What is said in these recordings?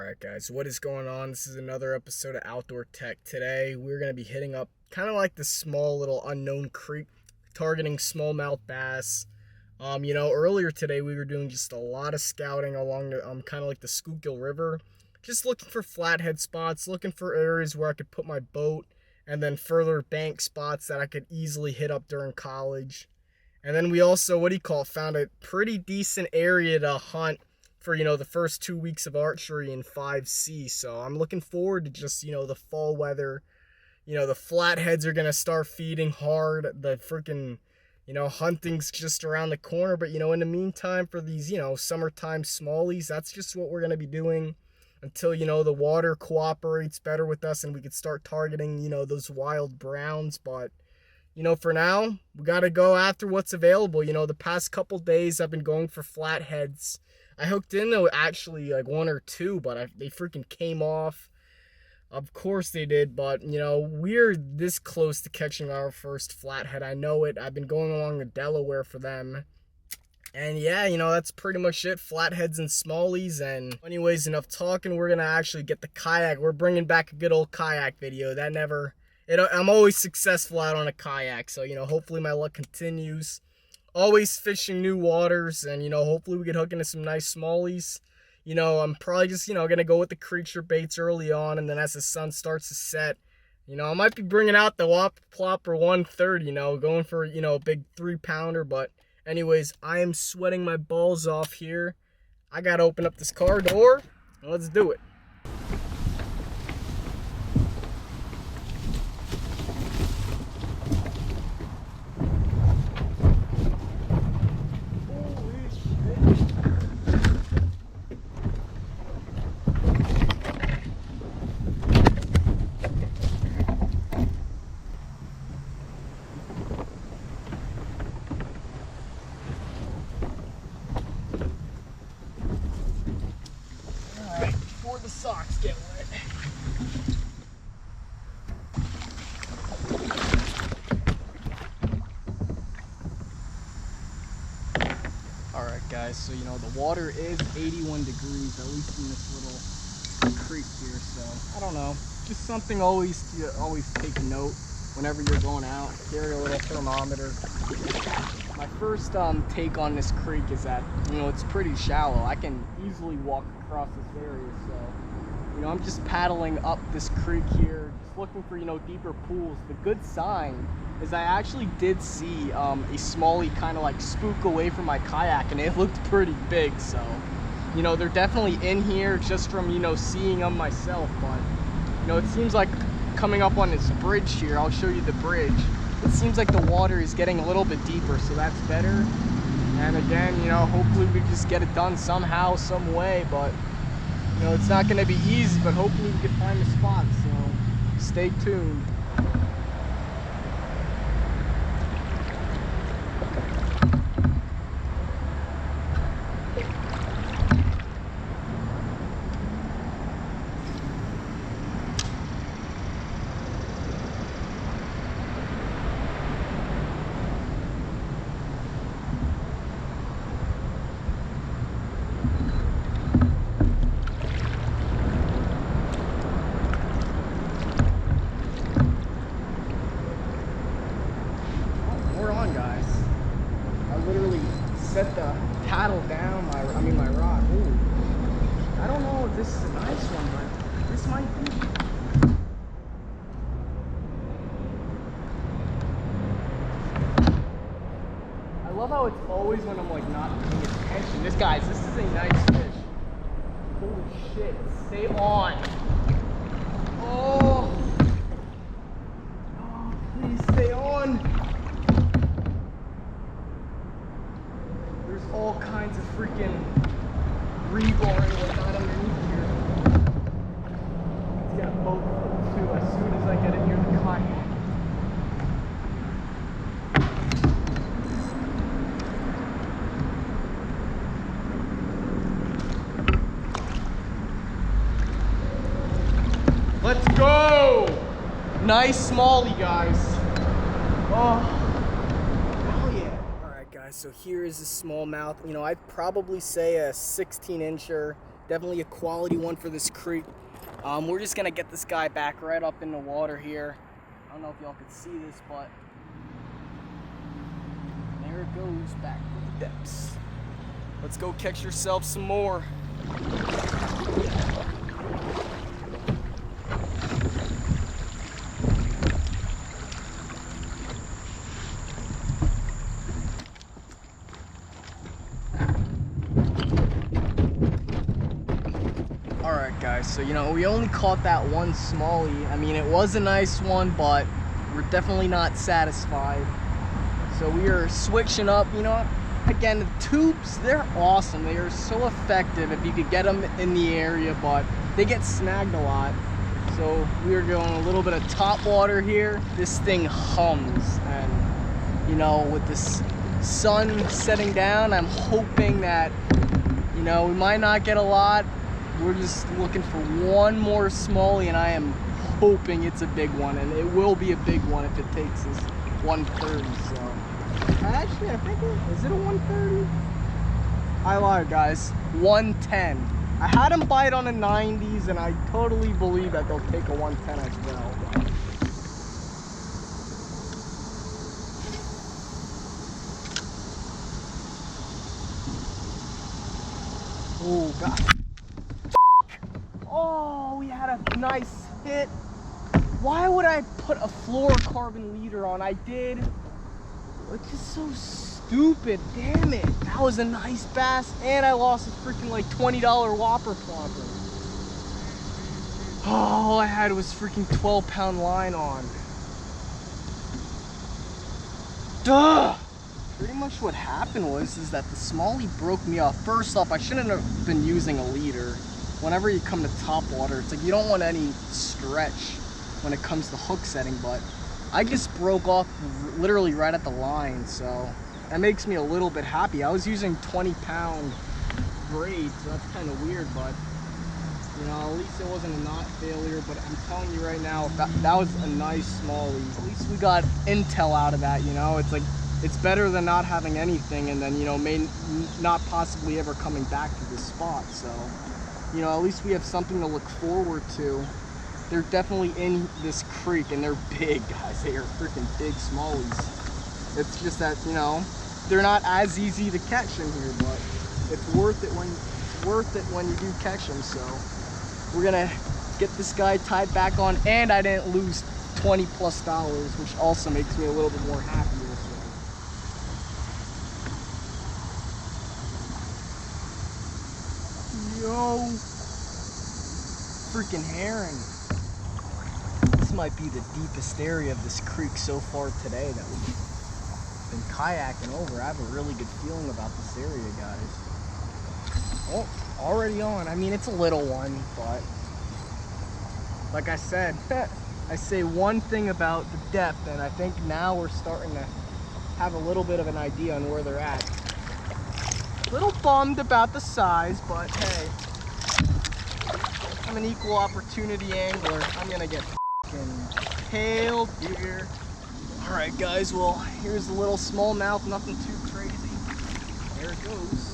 Alright guys, what is going on? This is another episode of Outdoor Tech. Today we're going to be hitting up kind of like the small little unknown creek, targeting smallmouth bass. Earlier today we were doing just a lot of scouting along the kind of like the Schuylkill River. Just looking for flathead spots, looking for areas where I could put my boat, and then further bank spots that I could easily hit up during college. And then we also, found a pretty decent area to hunt for, the first 2 weeks of archery in 5C. So I'm looking forward to just, the fall weather. The flatheads are going to start feeding hard. The freaking, hunting's just around the corner. But, in the meantime, for these, summertime smallies, that's just what we're going to be doing until, the water cooperates better with us and we could start targeting, those wild browns. But, for now, we got to go after what's available. The past couple days I've been going for flatheads. I hooked into actually like one or two, but they freaking came off. Of course they did, but, we're this close to catching our first flathead. I know it. I've been going along the Delaware for them. And yeah, that's pretty much it. Flatheads and smallies. And anyways, enough talking. We're going to actually get the kayak. We're bringing back a good old kayak video. I'm always successful out on a kayak. So, hopefully my luck continues. Always fishing new waters, and hopefully we get hook into some nice smallies. I'm probably just gonna go with the creature baits early on, and then as the sun starts to set, I might be bringing out the Whopper Plopper 130, going for a big 3-pounder. But anyways, I am sweating my balls off here. I gotta open up this car door and let's do it. Before the socks get wet. Alright guys, so the water is 81 degrees, at least in this little creek here, so I don't know. Just something always take a note whenever you're going out. Carry a little thermometer. My first take on this creek is that, it's pretty shallow. I can easily walk across this area, so, I'm just paddling up this creek here, just looking for, deeper pools. The good sign is I actually did see a smallie kind of like spook away from my kayak, and it looked pretty big, so, they're definitely in here just from, seeing them myself. But, it seems like coming up on this bridge here, I'll show you the bridge. It seems like the water is getting a little bit deeper, so that's better. And again, hopefully we just get it done somehow, some way. But, it's not going to be easy, but hopefully we can find the spot. So stay tuned. Set the paddle down, my rod. Ooh. I don't know if this is a nice one, but this might be. I love how it's always when I'm like not paying attention. This is a nice fish. Holy shit, stay on. Oh, please stay on. All kinds of freaking rebar and whatnot underneath here. It's got a boat too as soon as I get it near the kayak. Let's go! Nice smallie, guys. Oh. So here is a smallmouth. I'd probably say a 16-incher. Definitely a quality one for this creek. We're just gonna get this guy back right up in the water here. I don't know if y'all can see this, but there it goes, back to the depths. Let's go catch yourself some more. Alright guys, so we only caught that one smallie. I mean, it was a nice one, but we're definitely not satisfied. So we are switching up, again, the tubes, they're awesome. They are so effective if you could get them in the area, but they get snagged a lot. So we are going a little bit of Topwater here. This thing hums, and with this sun setting down, I'm hoping that, we might not get a lot. We're just looking for one more smallie, and I am hoping it's a big one, and it will be a big one if it takes us 130. So actually, I think is it a 130? I lied, guys. 110. I had them bite on the 90s, and I totally believe that they'll take a 110 as well. Oh God. Oh, we had a nice hit. Why would I put a fluorocarbon leader on? I did. It's just so stupid. Damn it. That was a nice bass, and I lost a freaking like $20 Whopper plopper. Oh, all I had was freaking 12-pound line on. Duh! Pretty much what happened is that the smallie broke me off. First off, I shouldn't have been using a leader. Whenever you come to Topwater, it's like you don't want any stretch when it comes to hook setting, but I just broke off literally right at the line, so that makes me a little bit happy. I was using 20-pound braid, so that's kind of weird, but at least it wasn't a knot failure. But I'm telling you right now, that was a nice smallie. At least we got intel out of that. It's like, it's better than not having anything, and then may not possibly ever coming back to this spot. So at least we have something to look forward to. They're definitely in this creek, and they're big, guys. They are freaking big smallies. It's just that, they're not as easy to catch in here, but it's worth it when you do catch them. So we're gonna get this guy tied back on, and I didn't lose $20+, which also makes me a little bit more happy this way. Yo, freaking herring. This might be the deepest area of this creek so far today that we've been kayaking over. I have a really good feeling about this area, guys. Oh, already on. I mean, it's a little one, but like I said, I say one thing about the depth, and I think now we're starting to have a little bit of an idea on where they're at. A little bummed about the size, but hey, I'm an equal opportunity angler. I'm gonna get tailed here. All right, guys. Well, here's a little smallmouth. Nothing too crazy. There it goes.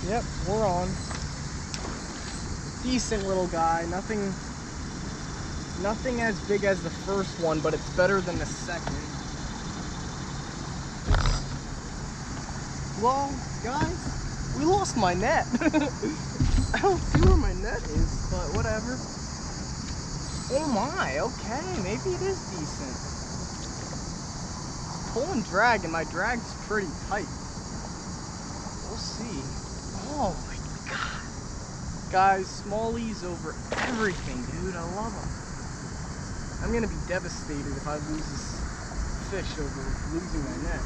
Yep, we're on. Decent little guy. Nothing as big as the first one, but it's better than the second. Well, guys, we lost my net. I don't see where my net is, but whatever. Oh my, okay, maybe it is decent. Pull and drag, and my drag's pretty tight. We'll see. Oh my God. Guys, smallies over everything, dude. I love them. I'm gonna be devastated if I lose this fish over losing my net.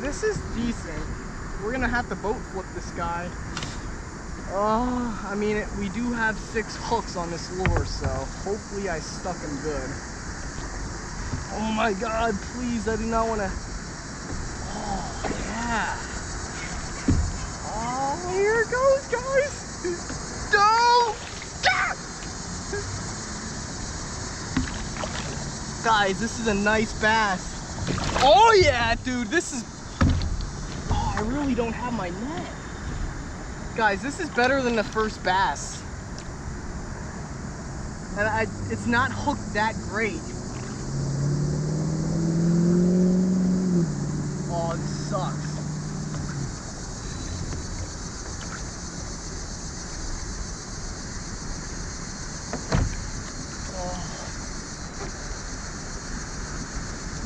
This is decent. We're gonna have to boat flip this guy. I mean, we do have 6 hooks on this lure, so hopefully I stuck him good. Oh my God, please, I do not want to. Oh, yeah. Oh, here it goes, guys. No! Guys, this is a nice bass. Oh yeah, dude, this is... Oh, I really don't have my net. Guys, this is better than the first bass. And it's not hooked that great. Oh, this sucks.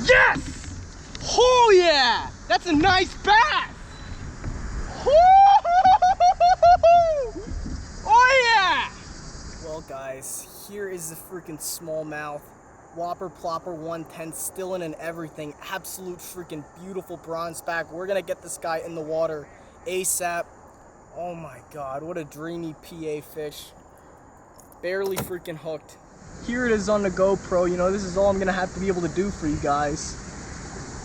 Yes! Oh yeah! That's a nice bass! Oh yeah! Well guys, here is the freaking smallmouth. Whopper, Plopper 110, still in and everything. Absolute freaking beautiful bronze back. We're gonna get this guy in the water ASAP. Oh my God, what a dreamy PA fish. Barely freaking hooked. Here it is on the GoPro. You know, this is all I'm gonna have to be able to do for you guys.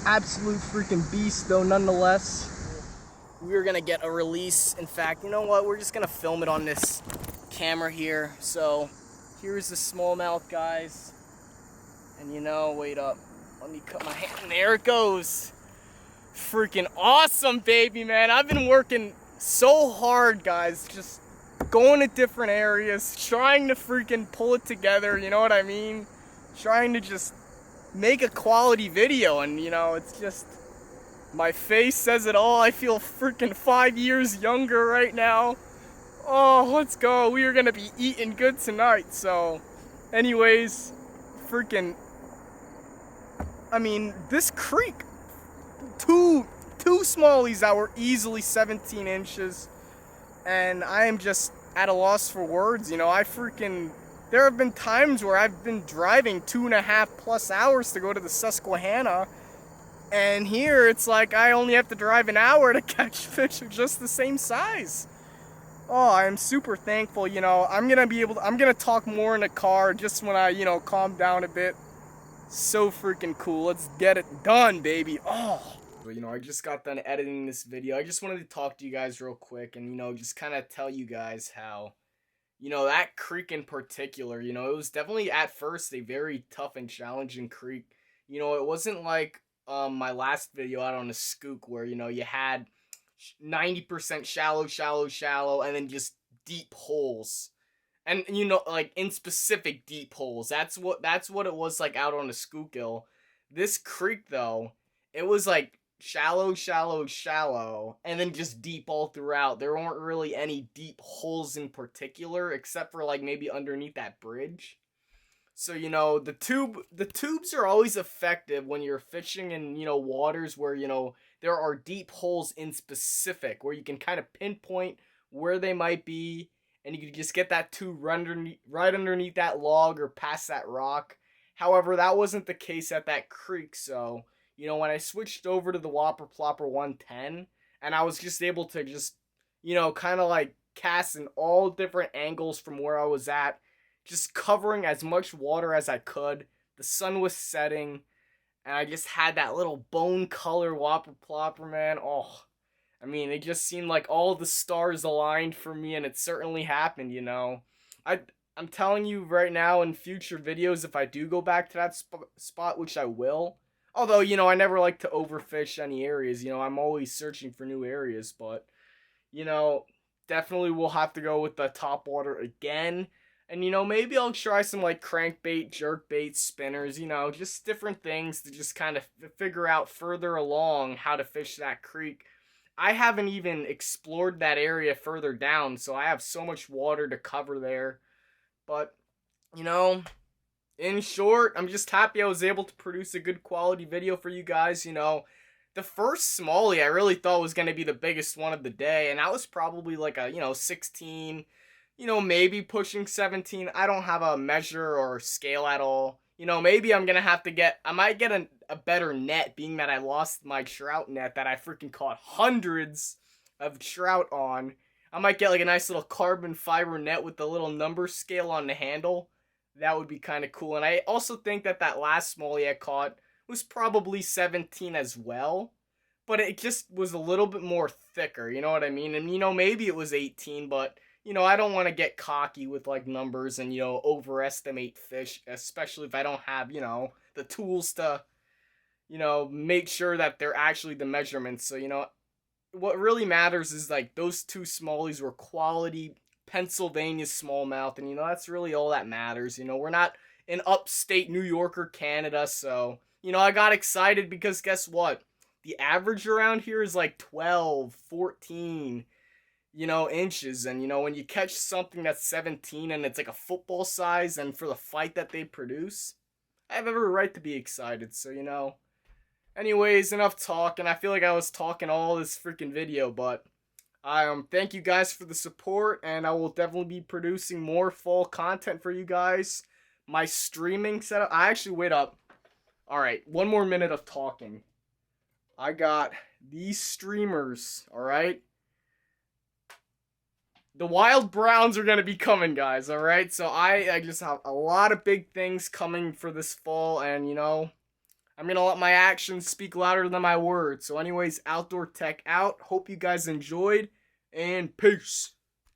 Absolute freaking beast though, nonetheless. We're gonna get a release. In fact, you know what? We're just gonna film it on this camera here. So here's the smallmouth, guys. And you know, wait up. Let me cut my hand. There it goes. Freaking awesome, baby, man. I've been working so hard, guys. Just going to different areas, trying to freaking pull it together, you know what I mean? Trying to just make a quality video, and you know, it's just, my face says it all. I feel freaking 5 years younger right now. Oh, let's go. We are gonna be eating good tonight. So anyways, freaking, I mean, this creek, two smallies that were easily 17 inches, and I am just at a loss for words. You know, there have been times where I've been driving 2.5+ hours to go to the Susquehanna, and here it's like I only have to drive an hour to catch fish of just the same size. Oh, I'm super thankful. You know, I'm gonna talk more in the car just when I, you know, calm down a bit. So freaking cool. Let's get it done, baby. Oh. You know, I just got done editing this video. I just wanted to talk to you guys real quick and, you know, just kind of tell you guys how, you know, that creek in particular, you know, it was definitely at first a very tough and challenging creek. You know, it wasn't like my last video out on a skook where, you know, you had 90% shallow, and then just deep holes. And, you know, like, in specific deep holes. That's what it was like out on a Schuylkill. This creek, though, it was like shallow, and then just deep all throughout. There weren't really any deep holes in particular, except for, like, maybe underneath that bridge. So, you know, the tubes are always effective when you're fishing in, you know, waters where, you know, there are deep holes in specific, where you can kind of pinpoint where they might be, and you can just get that tube right underneath that log or past that rock. However, that wasn't the case at that creek, so, you know, when I switched over to the Whopper Plopper 110, and I was just able to just, you know, kind of like cast in all different angles from where I was at, just covering as much water as I could. The sun was setting, and I just had that little bone color Whopper Plopper, man. Oh, I mean, it just seemed like all the stars aligned for me, and it certainly happened, you know. I'm telling you right now, in future videos, if I do go back to that spot, which I will, although, you know, I never like to overfish any areas, you know, I'm always searching for new areas, but, you know, definitely we'll have to go with the Topwater again. And, you know, maybe I'll try some, like, crankbait, jerkbait, spinners, you know, just different things to just kind of figure out further along how to fish that creek. I haven't even explored that area further down, so I have so much water to cover there. But, you know, in short, I'm just happy I was able to produce a good quality video for you guys. You know, the first smallie I really thought was going to be the biggest one of the day, and that was probably like a, you know, 16, you know, maybe pushing 17. I don't have a measure or scale at all. You know, maybe I might get a better net, being that I lost my trout net that I freaking caught hundreds of trout on. I might get like a nice little carbon fiber net with the little number scale on the handle. That would be kind of cool. And I also think that that last smallie I caught was probably 17 as well. But it just was a little bit more thicker, you know what I mean? And, maybe it was 18, but, I don't want to get cocky with, like, numbers and, overestimate fish, especially if I don't have, the tools to, make sure that they're actually the measurements. So, what really matters is, like, those two smallies were quality Pennsylvania smallmouth, and that's really all that matters. We're not in upstate New York or Canada, so I got excited because guess what? The average around here is like 12, 14, inches, and when you catch something that's 17 and it's like a football size, and for the fight that they produce, I have every right to be excited. So anyways, enough talking. I feel like I was talking all this freaking video, but thank you guys for the support, and I will definitely be producing more fall content for you guys. My streaming setup, I actually wait up. All right, one more minute of talking. I got these streamers, all right? The Wild Browns are going to be coming, guys, all right? So I just have a lot of big things coming for this fall, and I'm going to let my actions speak louder than my words. So anyways, Outdoor Tech out. Hope you guys enjoyed, and peace.